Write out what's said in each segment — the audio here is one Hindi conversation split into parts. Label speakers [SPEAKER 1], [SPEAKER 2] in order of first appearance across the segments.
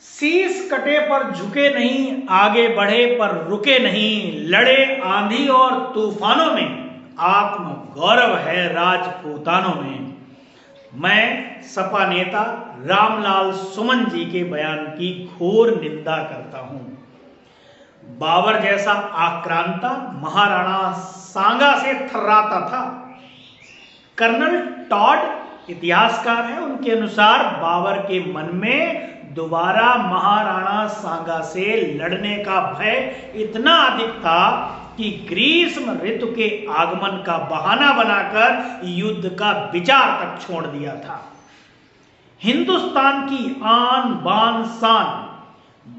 [SPEAKER 1] शीश कटे पर झुके नहीं, आगे बढ़े पर रुके नहीं, लड़े आंधी और तूफानों में, आत्म गौरव है राजपूतानों में। मैं सपा नेता रामलाल सुमन जी के बयान की घोर निंदा करता हूं। बाबर जैसा आक्रांता महाराणा सांगा से थर्राता था। कर्नल टॉड इतिहासकार हैं, उनके अनुसार बाबर के मन में दोबारा महाराणा सांगा से लड़ने का भय इतना अधिक था कि ग्रीष्म ऋतु के आगमन का बहाना बनाकर युद्ध का विचार तक छोड़ दिया था। हिंदुस्तान की आन बान शान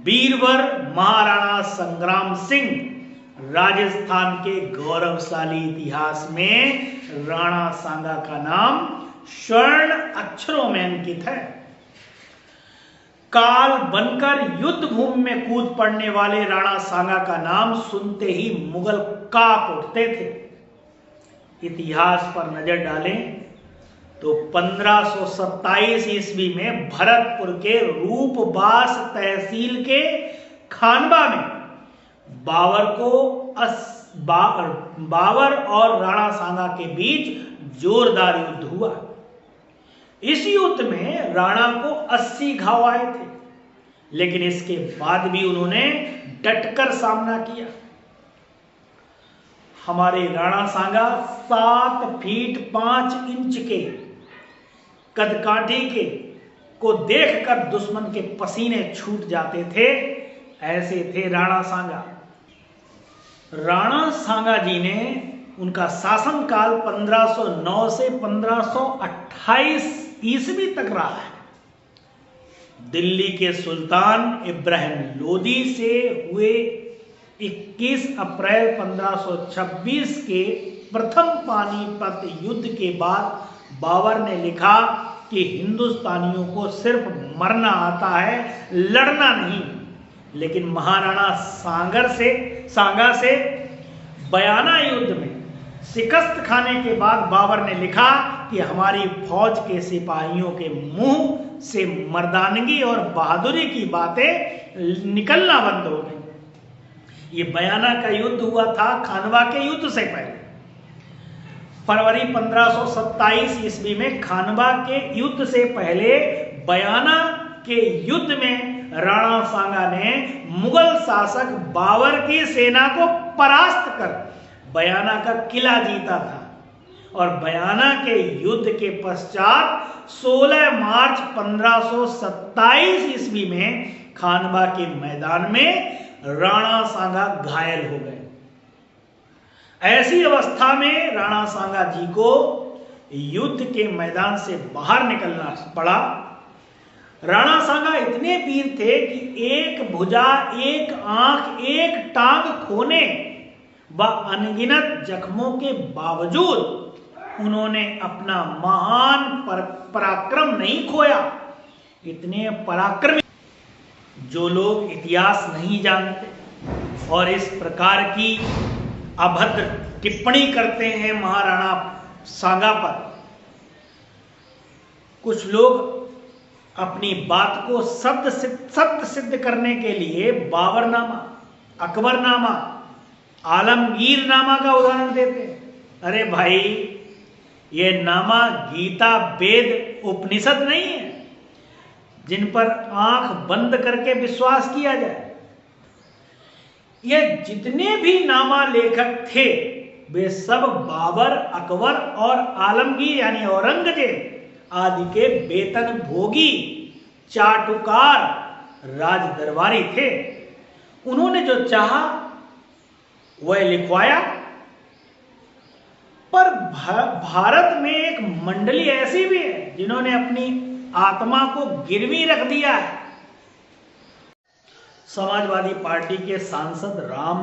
[SPEAKER 1] वीरवर महाराणा संग्राम सिंह, राजस्थान के गौरवशाली इतिहास में राणा सांगा का नाम स्वर्ण अक्षरों में अंकित है। काल बनकर युद्ध भूमि में कूद पड़ने वाले राणा सांगा का नाम सुनते ही मुगल कांप उठते थे। इतिहास पर नजर डालें तो 1527 ईस्वी में भरतपुर के रूपबास तहसील के खानवा में बाबर और राणा सांगा के बीच जोरदार युद्ध हुआ। इस युद्ध में राणा को 80 घाव आए थे, लेकिन इसके बाद भी उन्होंने डटकर सामना किया। हमारे राणा सांगा 7 फीट 5 इंच के कदकाठी के को देखकर दुश्मन के पसीने छूट जाते थे, ऐसे थे राणा सांगा। राणा सांगा जी ने उनका शासनकाल 1509 से 1528 ईस्वी तक रहा है। दिल्ली के सुल्तान इब्राहिम लोदी से हुए 21 अप्रैल 1526 के प्रथम पानीपत युद्ध के बाद बाबर ने लिखा कि हिंदुस्तानियों को सिर्फ मरना आता है, लड़ना नहीं। लेकिन महाराणा सांगा से बयाना युद्ध में शिकस्त खाने के बाद बाबर ने लिखा कि हमारी फौज के सिपाहियों के मुंह से मर्दानगी और बहादुरी की बातें निकलना बंद हो गई। ये बयाना का युद्ध हुआ था खानवा के युद्ध से पहले। फरवरी 1527 ईस्वी में खानवा के युद्ध से पहले बयाना के युद्ध में राणा सांगा ने मुगल शासक बाबर की सेना को परास्त कर बयाना का किला जीता था। और बयाना के युद्ध के पश्चात 16 मार्च 1527 ईस्वी में खानवा के मैदान में राणा सांगा घायल हो गए। ऐसी अवस्था में राणा सांगा जी को युद्ध के मैदान से बाहर निकलना पड़ा। राणा सांगा इतने वीर थे कि एक भुजा, एक आंख, एक टांग खोने व अनगिनत जख्मों के बावजूद उन्होंने अपना महान पराक्रम नहीं खोया। इतने पराक्रमी जो लोग इतिहास नहीं जानते और इस प्रकार की अभद्र टिप्पणी करते हैं महाराणा सांगा पर, कुछ लोग अपनी बात को सत्य सिद्ध करने के लिए बाबरनामा, अकबरनामा, आलमगीरनामा का उदाहरण देते हैं। अरे भाई, ये नामा गीता, वेद, उपनिषद नहीं है जिन पर आंख बंद करके विश्वास किया जाए। ये जितने भी नामा लेखक थे वे सब बाबर, अकबर और आलमगीर यानी औरंगजेब आदि के वेतन भोगी चाटुकार राज दरबारी थे। उन्होंने जो चाहा वह लिखवाया। पर भारत में एक मंडली ऐसी भी है जिन्होंने अपनी आत्मा को गिरवी रख दिया है। समाजवादी पार्टी के सांसद राम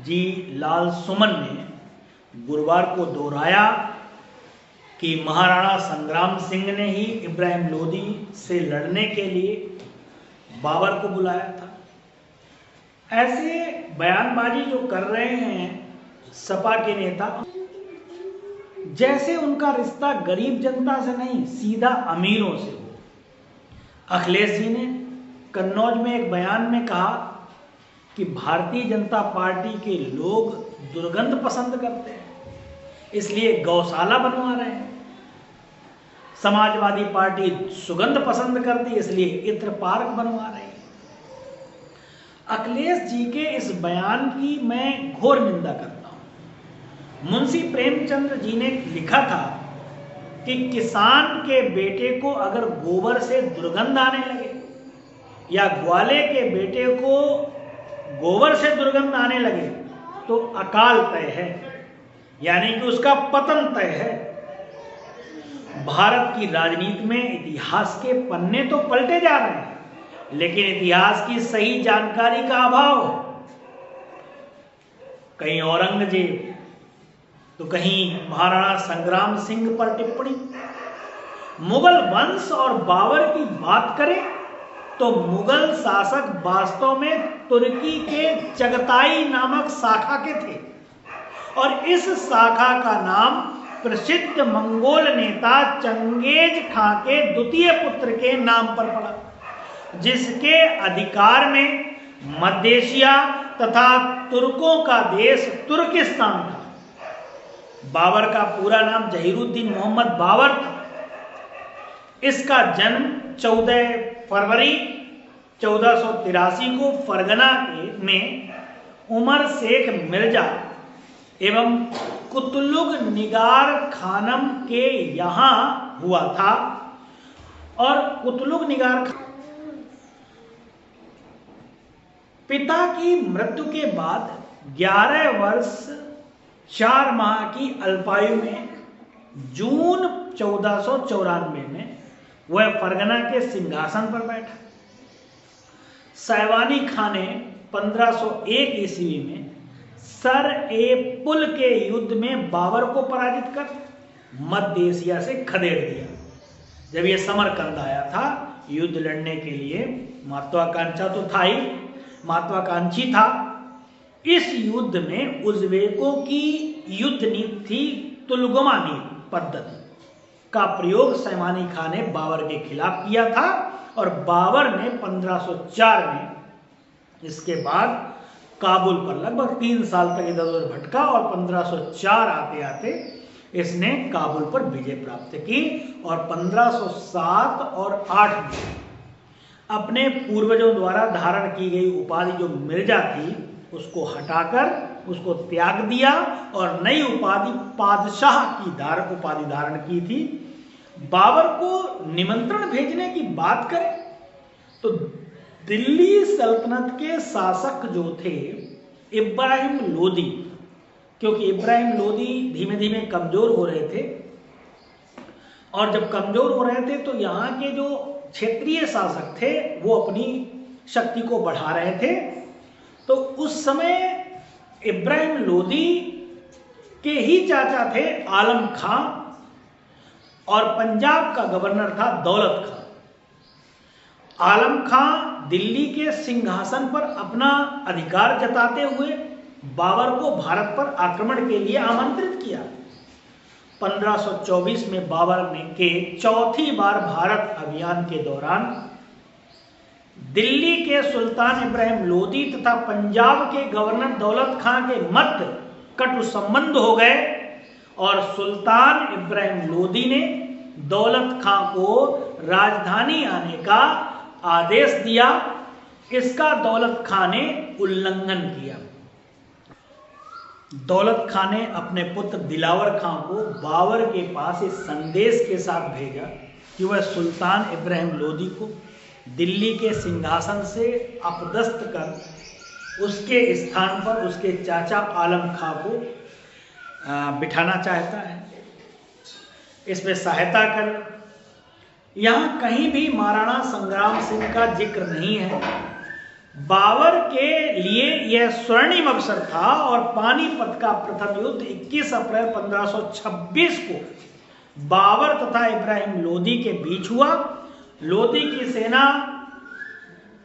[SPEAKER 1] जी लाल सुमन ने गुरुवार को दोहराया कि महाराणा संग्राम सिंह ने ही इब्राहिम लोदी से लड़ने के लिए बाबर को बुलाया था। ऐसे बयानबाजी जो कर रहे हैं सपा के नेता, जैसे उनका रिश्ता गरीब जनता से नहीं सीधा अमीरों से हो। अखिलेश जी ने कन्नौज में एक बयान में कहा कि भारतीय जनता पार्टी के लोग दुर्गंध पसंद करते हैं, इसलिए गौशाला बनवा रहे हैं। समाजवादी पार्टी सुगंध पसंद करती है, इसलिए इत्र पार्क बनवा रही है। अखिलेश जी के इस बयान की मैं घोर निंदा करता हूं। मुंशी प्रेमचंद्र जी ने लिखा था कि किसान के बेटे को अगर गोबर से दुर्गंध आने लगे या ग्वाले के बेटे को गोबर से दुर्गंध आने लगे तो अकाल तय है, यानी कि उसका पतन तय है। भारत की राजनीति में इतिहास के पन्ने तो पलटे जा रहे हैं, लेकिन इतिहास की सही जानकारी का अभाव है। कहीं औरंगजेब तो कहीं महाराणा संग्राम सिंह पर टिप्पणी। मुगल वंश और बाबर की बात करें तो मुगल शासक वास्तव में तुर्की के चगताई नामक शाखा के थे, और इस शाखा का नाम प्रसिद्ध मंगोल नेता चंगेज खां के द्वितीय पुत्र के नाम पर पड़ा, जिसके अधिकार में मध्य एशिया तथा तुर्कों का देश तुर्किस्तान था। बाबर का पूरा नाम जहीरुद्दीन मोहम्मद बाबर था। इसका जन्म 14 फरवरी 1483 को फरगना में उमर शेख मिर्जा एवं कुतलुग निगार खानम के यहां हुआ था। और कुतलुग निगार पिता की मृत्यु के बाद 11 वर्ष 4 माह की अल्पायु में जून 1494 में वह फरगना के सिंहासन पर बैठा। सैवानी खां ने 1501 ईस्वी में सर ए पुल के युद्ध में बाबर को पराजित कर मध्य एशिया से खदेड़ दिया। जब यह समरकंद आया था युद्ध लड़ने के लिए, महत्वाकांक्षा तो था ही, महत्वाकांक्षी था। इस युद्ध में उज़्बेकों की युद्ध नीति थी तुलगुमानी पद्धति का प्रयोग सैवानी खां ने बाबर के खिलाफ किया था, और बाबर ने 1504 में इसके बाद काबुल पर लगभग 3 साल तक इधर उधर भटका, और 1504 आते आते इसने काबुल पर विजय प्राप्त की। और 1507 और 8 में अपने पूर्वजों द्वारा धारण की गई उपाधि जो मिर्जा थी उसको हटाकर उसको त्याग दिया, और नई उपाधि पादशाह की उपाधि धारण की थी। बाबर को निमंत्रण भेजने की बात करें तो दिल्ली सल्तनत के शासक जो थे इब्राहिम लोदी, क्योंकि इब्राहिम लोदी धीमे धीमे कमजोर हो रहे थे, और जब कमजोर हो रहे थे तो यहाँ के जो क्षेत्रीय शासक थे वो अपनी शक्ति को बढ़ा रहे थे। तो उस समय इब्राहिम लोदी के ही चाचा थे आलम खां, और पंजाब का गवर्नर था दौलत खां। आलम खां दिल्ली के सिंहासन पर अपना अधिकार जताते हुए बाबर को भारत पर आक्रमण के लिए आमंत्रित किया। 1524 में बाबर ने के चौथी बार भारत अभियान के दौरान दिल्ली के सुल्तान इब्राहिम लोदी तथा पंजाब के गवर्नर दौलत खां के मध्य कटु संबंध हो गए, और सुल्तान इब्राहिम लोदी ने दौलत खां को राजधानी आने का आदेश दिया। इसका दौलत खां ने उल्लंघन किया। दौलत खां ने अपने पुत्र दिलावर खां को बाबर के पास इस संदेश के साथ भेजा कि वह सुल्तान इब्राहिम लोदी को दिल्ली के सिंहासन से अपदस्थ कर उसके स्थान पर उसके चाचा आलम खां को बिठाना चाहता है, इसमें सहायता कर। यहाँ कहीं भी महाराणा संग्राम सिंह का जिक्र नहीं है। बाबर के लिए यह स्वर्णिम अवसर था, और पानीपत का प्रथम युद्ध 21 अप्रैल 1526 को बाबर तथा इब्राहिम लोदी के बीच हुआ। लोदी की सेना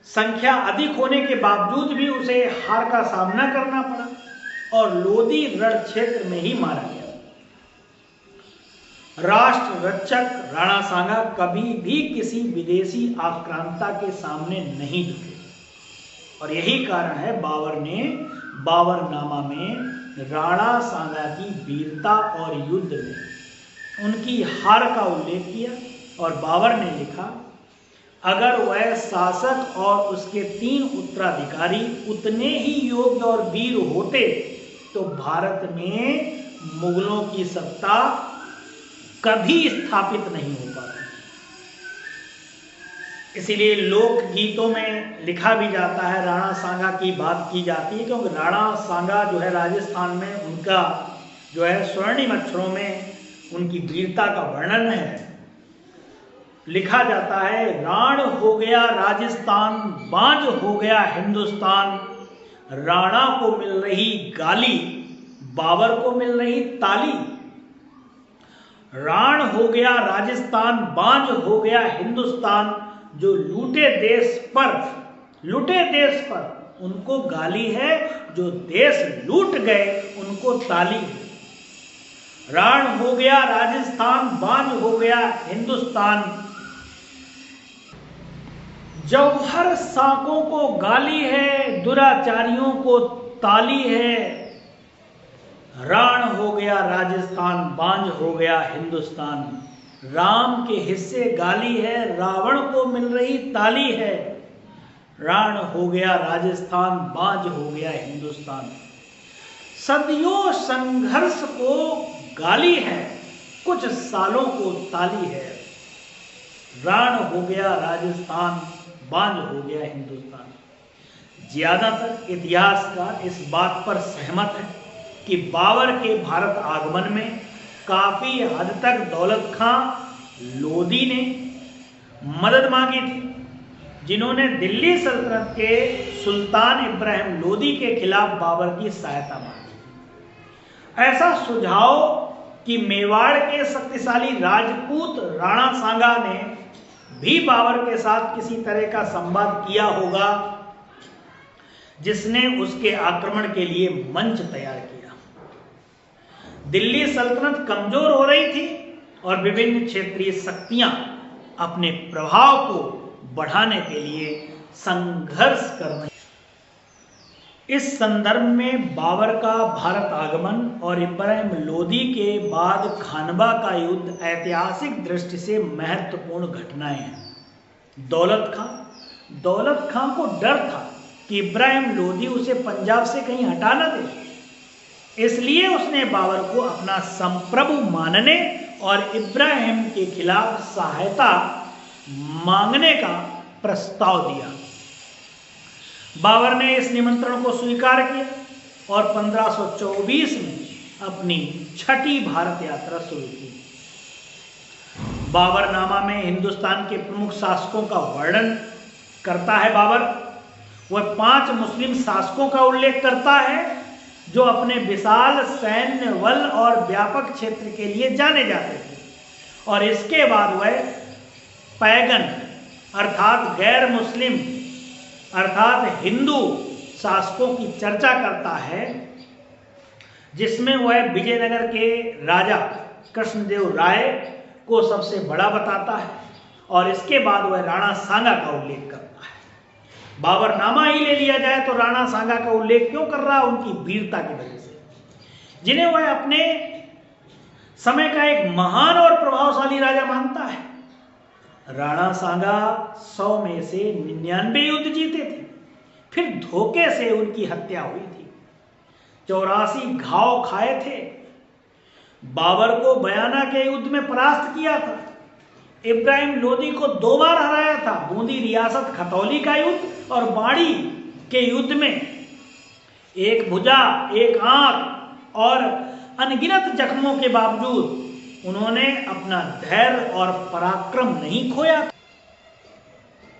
[SPEAKER 1] संख्या अधिक होने के बावजूद भी उसे हार का सामना करना पड़ा, और लोदी रण क्षेत्र में ही मारा गया। राष्ट्र रक्षक राणा सांगा कभी भी किसी विदेशी आक्रांता के सामने नहीं झुके और यही कारण है बाबर ने बाबरनामा में राणा सांगा की वीरता और युद्ध में उनकी हार का उल्लेख किया और बाबर ने लिखा, अगर वह शासक और उसके 3 उत्तराधिकारी उतने ही योग्य और वीर होते तो भारत में मुगलों की सत्ता कभी स्थापित नहीं हो पाती। इसीलिए लोक गीतों में लिखा भी जाता है, राणा सांगा की बात की जाती है, क्योंकि राणा सांगा जो है राजस्थान में उनका जो है स्वर्णिम अक्षरों में उनकी वीरता का वर्णन है। लिखा जाता है, राण हो गया राजस्थान, बांझ हो गया हिंदुस्तान, राणा को मिल रही गाली, बाबर को मिल रही ताली। राण हो गया राजस्थान, बांझ हो गया हिंदुस्तान, जो लूटे देश पर उनको गाली है, जो देश लूट गए उनको ताली है। राण हो गया राजस्थान, बांझ हो गया हिंदुस्तान, जौहर साकों को गाली है, दुराचारियों को ताली है। राण हो गया राजस्थान, बांझ हो गया हिंदुस्तान, राम के हिस्से गाली है, रावण को मिल रही ताली है। राण हो गया राजस्थान, बांझ हो गया हिंदुस्तान, सदियों संघर्ष को गाली है, कुछ सालों को ताली है। राण हो गया राजस्थान, बांझ हो गया हिंदुस्तान। ज्यादातर इतिहासकार इस बात पर सहमत है कि बाबर के भारत आगमन में काफी हद तक दौलत खां लोदी ने मदद मांगी थी, जिन्होंने दिल्ली सल्तनत के सुल्तान इब्राहिम लोदी के खिलाफ बाबर की सहायता मांगी। ऐसा सुझाव कि मेवाड़ के शक्तिशाली राजपूत राणा सांगा ने भी बाबर के साथ किसी तरह का संवाद किया होगा, जिसने उसके आक्रमण के लिए मंच तैयार किया। दिल्ली सल्तनत कमजोर हो रही थी और विभिन्न क्षेत्रीय शक्तियां अपने प्रभाव को बढ़ाने के लिए संघर्ष कर रही। इस संदर्भ में बाबर का भारत आगमन और इब्राहिम लोदी के बाद खानवा का युद्ध ऐतिहासिक दृष्टि से महत्वपूर्ण घटनाएं हैं। दौलत खां को डर था कि इब्राहिम लोदी उसे पंजाब से कहीं हटा न दे, इसलिए उसने बाबर को अपना संप्रभु मानने और इब्राहिम के खिलाफ सहायता मांगने का प्रस्ताव दिया। बाबर ने इस निमंत्रण को स्वीकार किया और 1524 में अपनी छठी भारत यात्रा शुरू की। बाबरनामा में हिंदुस्तान के प्रमुख शासकों का वर्णन करता है बाबर। वह 5 मुस्लिम शासकों का उल्लेख करता है जो अपने विशाल सैन्य बल और व्यापक क्षेत्र के लिए जाने जाते थे, और इसके बाद वह पैगन अर्थात गैर मुस्लिम अर्थात हिंदू शासकों की चर्चा करता है, जिसमें वह विजयनगर के राजा कृष्णदेव राय को सबसे बड़ा बताता है, और इसके बाद वह राणा सांगा का उल्लेख करता है। बाबरनामा ही ले लिया जाए तो राणा सांगा का उल्लेख क्यों कर रहा है? उनकी वीरता की वजह से, जिन्हें वह अपने समय का एक महान और प्रभावशाली राजा मानता है। राणा सांगा 100 में से 99 युद्ध जीते थे, फिर धोखे से उनकी हत्या हुई थी। 84 घाव खाए थे। बाबर को बयाना के युद्ध में परास्त किया था। इब्राहिम लोदी को 2 बार हराया था। बूंदी रियासत खतौली का युद्ध और बाड़ी के युद्ध में एक भुजा, एक आंख और अनगिनत जख्मों के बावजूद उन्होंने अपना धैर्य और पराक्रम नहीं खोया।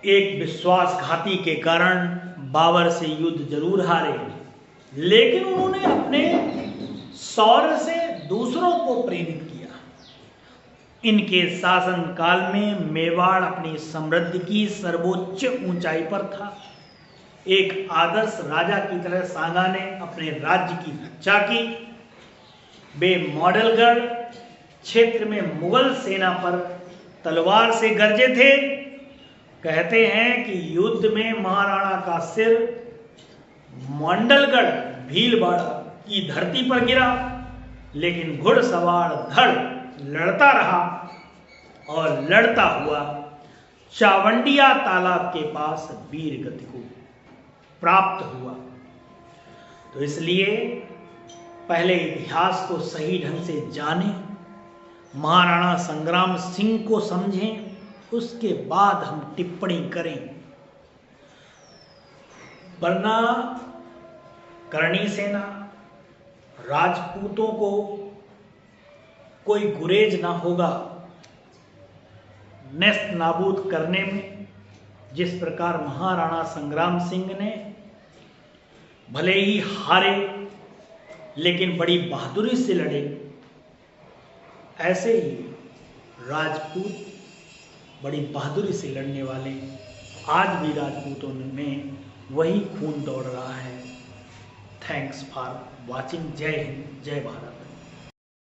[SPEAKER 1] एक विश्वासघाती के कारण बाबर से युद्ध जरूर हारे, लेकिन उन्होंने अपने शौर्य से दूसरों को प्रेरित किया। इनके शासन काल में मेवाड़ अपनी समृद्धि की सर्वोच्च ऊंचाई पर था। एक आदर्श राजा की तरह सांगा ने अपने राज्य की रक्षा की। वे मॉडलगढ़, क्षेत्र में मुगल सेना पर तलवार से गरजे थे। कहते हैं कि युद्ध में महाराणा का सिर मंडलगढ़ भीलवाड़ा की धरती पर गिरा, लेकिन घुड़सवार धड़ लड़ता रहा और लड़ता हुआ चावंडिया तालाब के पास वीर गति को प्राप्त हुआ। तो इसलिए पहले इतिहास को सही ढंग से जानें, महाराणा संग्राम सिंह को समझें, उसके बाद हम टिप्पणी करें। वरना करणी सेना, राजपूतों को कोई गुरेज ना होगा नेस्त नाबूद करने में। जिस प्रकार महाराणा संग्राम सिंह ने भले ही हारे लेकिन बड़ी बहादुरी से लड़े, ऐसे ही राजपूत बड़ी बहादुरी से लड़ने वाले आज भी राजपूतों में वही खून दौड़ रहा है। Thanks for watching. जय हिंद, जय भारत।